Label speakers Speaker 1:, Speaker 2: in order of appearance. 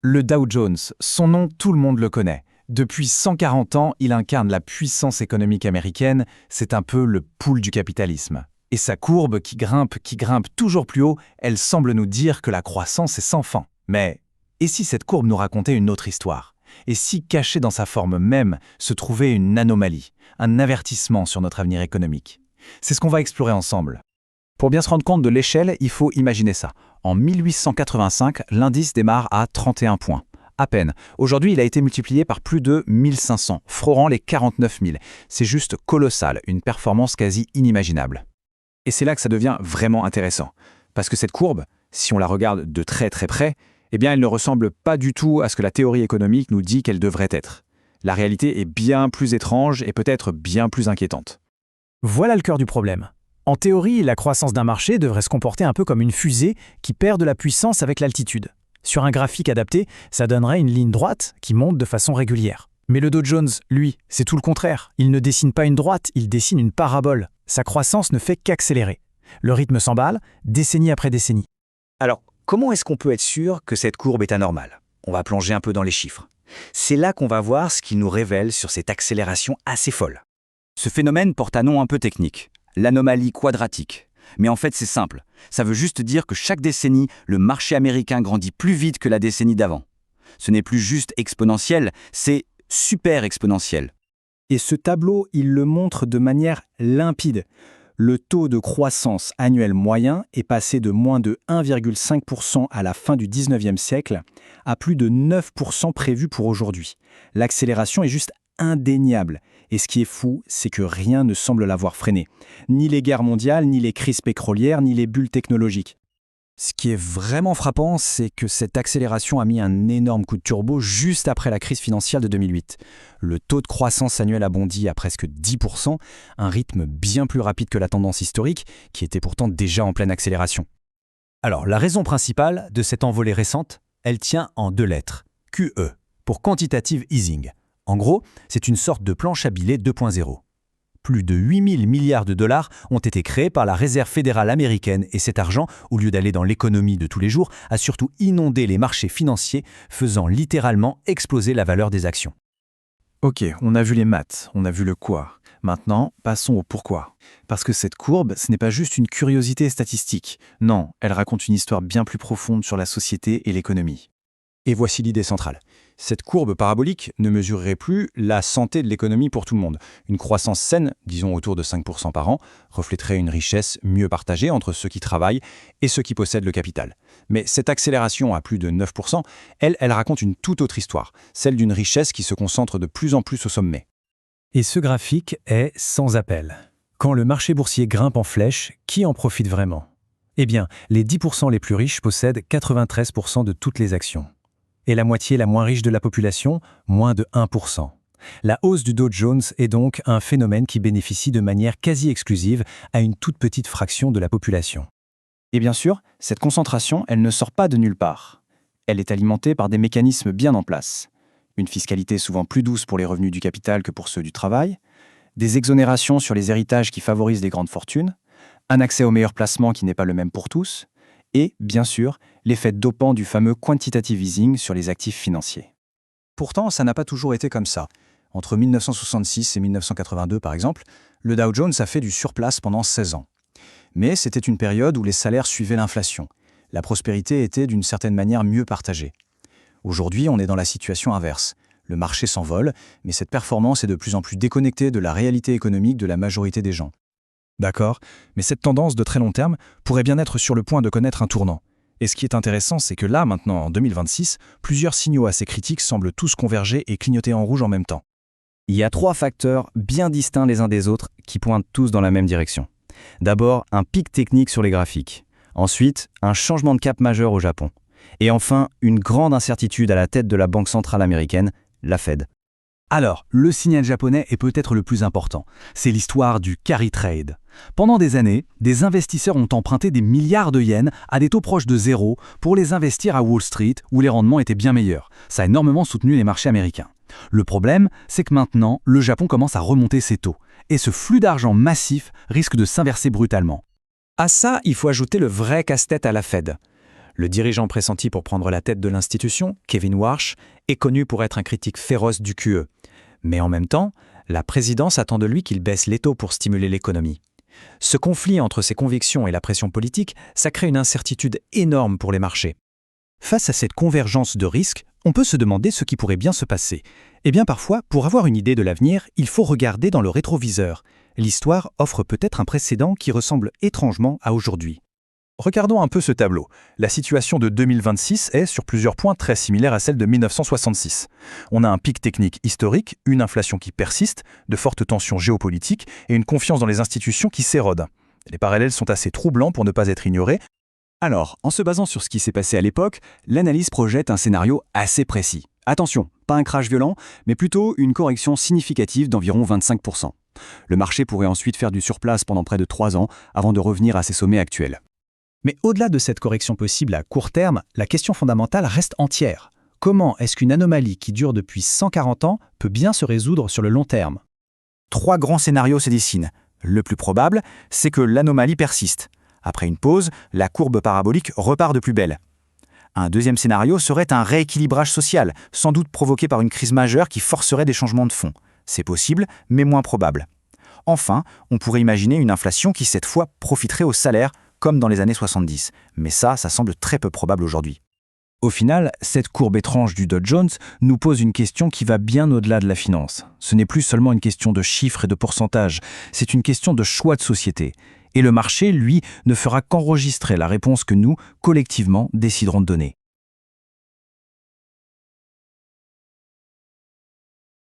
Speaker 1: Le Dow Jones, son nom, tout le monde le connaît. Depuis 140 ans, il incarne la puissance économique américaine, c'est un peu le pouls du capitalisme. Et sa courbe qui grimpe toujours plus haut, elle semble nous dire que la croissance est sans fin. Mais, et si cette courbe nous racontait une autre histoire? Et si, cachée dans sa forme même, se trouvait une anomalie, un avertissement sur notre avenir économique? C'est ce qu'on va explorer ensemble. Pour bien se rendre compte de l'échelle, il faut imaginer ça. En 1885, l'indice démarre à 31 points. À peine. Aujourd'hui, il a été multiplié par plus de 1500, frôlant les 49 000. C'est juste colossal, une performance quasi inimaginable. Et c'est là que ça devient vraiment intéressant. Parce que cette courbe, si on la regarde de très près, eh bien elle ne ressemble pas du tout à ce que la théorie économique nous dit qu'elle devrait être. La réalité est bien plus étrange et peut-être bien plus inquiétante.
Speaker 2: Voilà le cœur du problème. En théorie, la croissance d'un marché devrait se comporter un peu comme une fusée qui perd de la puissance avec l'altitude. Sur un graphique adapté, ça donnerait une ligne droite qui monte de façon régulière. Mais le Dow Jones, lui, c'est tout le contraire. Il ne dessine pas une droite, il dessine une parabole. Sa croissance ne fait qu'accélérer. Le rythme s'emballe, décennie après décennie.
Speaker 3: Alors, comment est-ce qu'on peut être sûr que cette courbe est anormale? On va plonger un peu dans les chiffres. C'est là qu'on va voir ce qu'il nous révèle sur cette accélération assez folle. Ce phénomène porte un nom un peu technique, l'anomalie quadratique. Mais en fait, c'est simple. Ça veut juste dire que chaque décennie, le marché américain grandit plus vite que la décennie d'avant. Ce n'est plus juste exponentiel, c'est super exponentiel.
Speaker 2: Et ce tableau, il le montre de manière limpide. Le taux de croissance annuel moyen est passé de moins de 1,5% à la fin du 19e siècle à plus de 9% prévu pour aujourd'hui. L'accélération est juste indéniable. Et ce qui est fou, c'est que rien ne semble l'avoir freiné. Ni les guerres mondiales, ni les crises pétrolières, ni les bulles technologiques. Ce qui est vraiment frappant, c'est que cette accélération a mis un énorme coup de turbo juste après la crise financière de 2008. Le taux de croissance annuel a bondi à presque 10%, un rythme bien plus rapide que la tendance historique, qui était pourtant déjà en pleine accélération. Alors, la raison principale de cette envolée récente, elle tient en deux lettres, QE, pour Quantitative Easing. En gros, c'est une sorte de planche à billets 2.0. Plus de 8 000 milliards de dollars ont été créés par la Réserve fédérale américaine et cet argent, au lieu d'aller dans l'économie de tous les jours, a surtout inondé les marchés financiers, faisant littéralement exploser la valeur des actions.
Speaker 1: Ok, on a vu les maths, on a vu le quoi. Maintenant, passons au pourquoi. Parce que cette courbe, ce n'est pas juste une curiosité statistique. Non, elle raconte une histoire bien plus profonde sur la société et l'économie.
Speaker 2: Et voici l'idée centrale. Cette courbe parabolique ne mesurerait plus la santé de l'économie pour tout le monde. Une croissance saine, disons autour de 5% par an, reflèterait une richesse mieux partagée entre ceux qui travaillent et ceux qui possèdent le capital. Mais cette accélération à plus de 9%, elle raconte une toute autre histoire, celle d'une richesse qui se concentre de plus en plus au sommet. Et ce graphique est sans appel. Quand le marché boursier grimpe en flèche, qui en profite vraiment? Eh bien, les 10% les plus riches possèdent 93% de toutes les actions. Et la moitié la moins riche de la population, moins de 1%. La hausse du Dow Jones est donc un phénomène qui bénéficie de manière quasi exclusive à une toute petite fraction de la population.
Speaker 1: Et bien sûr, cette concentration, elle ne sort pas de nulle part. Elle est alimentée par des mécanismes bien en place. Une fiscalité souvent plus douce pour les revenus du capital que pour ceux du travail, des exonérations sur les héritages qui favorisent les grandes fortunes, un accès aux meilleurs placements qui n'est pas le même pour tous, et, bien sûr, l'effet dopant du fameux quantitative easing sur les actifs financiers.
Speaker 2: Pourtant, ça n'a pas toujours été comme ça. Entre 1966 et 1982, par exemple, le Dow Jones a fait du surplace pendant 16 ans. Mais c'était une période où les salaires suivaient l'inflation. La prospérité était d'une certaine manière mieux partagée. Aujourd'hui, on est dans la situation inverse. Le marché s'envole, mais cette performance est de plus en plus déconnectée de la réalité économique de la majorité des gens. D'accord, mais cette tendance de très long terme pourrait bien être sur le point de connaître un tournant. Et ce qui est intéressant, c'est que là, maintenant, en 2026, plusieurs signaux assez critiques semblent tous converger et clignoter en rouge en même temps.
Speaker 3: Il y a 3 facteurs bien distincts les uns des autres qui pointent tous dans la même direction. D'abord, un pic technique sur les graphiques. Ensuite, un changement de cap majeur au Japon. Et enfin, une grande incertitude à la tête de la Banque centrale américaine, la Fed.
Speaker 2: Alors, le signal japonais est peut-être le plus important. C'est l'histoire du carry trade. Pendant des années, des investisseurs ont emprunté des milliards de yens à des taux proches de zéro pour les investir à Wall Street où les rendements étaient bien meilleurs. Ça a énormément soutenu les marchés américains. Le problème, c'est que maintenant, le Japon commence à remonter ses taux. Et ce flux d'argent massif risque de s'inverser brutalement.
Speaker 3: À ça, il faut ajouter le vrai casse-tête à la Fed.
Speaker 1: Le dirigeant pressenti pour prendre la tête de l'institution, Kevin Warsh, est connu pour être un critique féroce du QE. Mais en même temps, la présidence attend de lui qu'il baisse les taux pour stimuler l'économie. Ce conflit entre ses convictions et la pression politique, ça crée une incertitude énorme pour les marchés.
Speaker 2: Face à cette convergence de risques, on peut se demander ce qui pourrait bien se passer. Eh bien parfois, pour avoir une idée de l'avenir, il faut regarder dans le rétroviseur. L'histoire offre peut-être un précédent qui ressemble étrangement à aujourd'hui.
Speaker 1: Regardons un peu ce tableau. La situation de 2026 est, sur plusieurs points, très similaire à celle de 1966. On a un pic technique historique, une inflation qui persiste, de fortes tensions géopolitiques et une confiance dans les institutions qui s'érode. Les parallèles sont assez troublants pour ne pas être ignorés.
Speaker 2: Alors, en se basant sur ce qui s'est passé à l'époque, l'analyse projette un scénario assez précis. Attention, pas un crash violent, mais plutôt une correction significative d'environ 25%. Le marché pourrait ensuite faire du surplace pendant près de 3 ans avant de revenir à ses sommets actuels. Mais au-delà de cette correction possible à court terme, la question fondamentale reste entière. Comment est-ce qu'une anomalie qui dure depuis 140 ans peut bien se résoudre sur le long terme?
Speaker 3: 3 grands scénarios se dessinent. Le plus probable, c'est que l'anomalie persiste. Après une pause, la courbe parabolique repart de plus belle. Un deuxième scénario serait un rééquilibrage social, sans doute provoqué par une crise majeure qui forcerait des changements de fond. C'est possible, mais moins probable. Enfin, on pourrait imaginer une inflation qui cette fois profiterait aux salaires, comme dans les années 70. Mais ça semble très peu probable aujourd'hui.
Speaker 2: Au final, cette courbe étrange du Dow Jones nous pose une question qui va bien au-delà de la finance. Ce n'est plus seulement une question de chiffres et de pourcentages, c'est une question de choix de société. Et le marché, lui, ne fera qu'enregistrer la réponse que nous, collectivement, déciderons de donner.